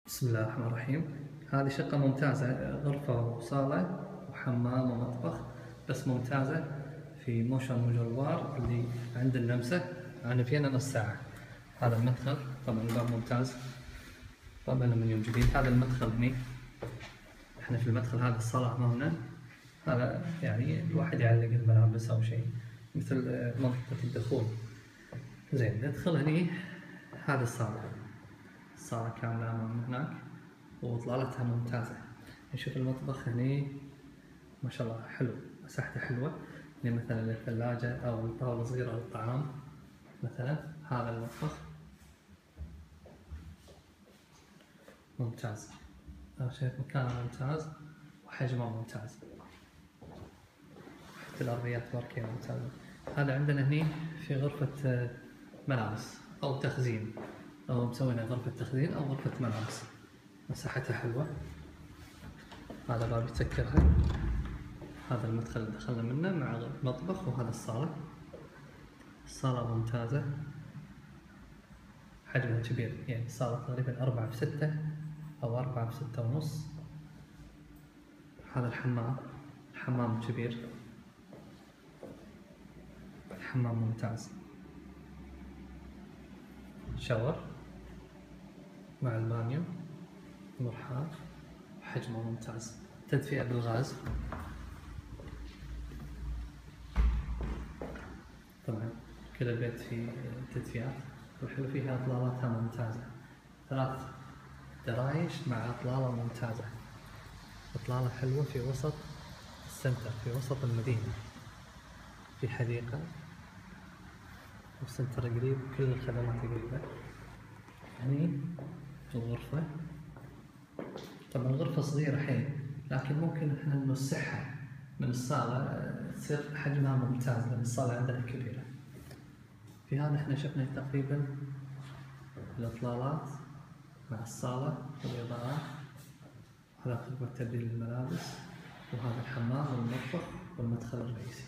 بسم الله الرحمن الرحيم. هذه شقة ممتازة، غرفة وصالة وحمام ومطبخ، بس ممتازة في موشن مجوار اللي عند اللمسة عن فينا نص ساعة. هذا المدخل، طبعا الباب ممتاز، باب ألمنيوم جديد. هذا المدخل هني، احنا في المدخل هذا الصالة أمامنا، هذا يعني الواحد يعلق الملابس أو شيء مثل منطقة الدخول. زين، ندخل هني، هذا الصالة كاملة أمامنا هناك وإطلالتها ممتازة. نشوف المطبخ هني ما شاء الله حلو، مساحته حلوة، يعني مثلا الثلاجة أو الطاولة صغيرة للطعام مثلا. هذا المطبخ ممتاز، أنا شايف مكانه ممتاز وحجمه ممتاز، حتى الأرضيات باركيه ممتازة. هذا عندنا هني في غرفة ملابس أو تخزين، أو مسوينها غرفة تخزين أو غرفة ملابس، مساحتها حلوة. هذا باب يسكرها، هذا المدخل اللي دخلنا منه مع المطبخ، وهذا الصالة ممتازة، حجمها كبير، يعني الصالة تقريبا 4 في 6 أو 4 في 6.5. هذا الحمام كبير، الحمام ممتاز، شاور مع البانيو، مرحاض، حجمه ممتاز، تدفئة بالغاز. طبعا كل البيت فيه تدفئات، والحلو فيها إطلالاتها ممتازة، 3 درايش مع إطلالة ممتازة، إطلالة حلوة في وسط السنتر، في وسط المدينة، في حديقة والسنتر قريب، كل الخدمات قريبة. هني الغرفة، طبعا الغرفة صغيرة حيل، لكن ممكن احنا نوسعها من الصالة تصير حجمها ممتاز، لأن الصالة عندنا كبيرة. في هذا احنا شفنا تقريبا الإطلالات مع الصالة والإضاءات. هذا غرفة تبديل الملابس، وهذا الحمام والمطبخ والمدخل الرئيسي.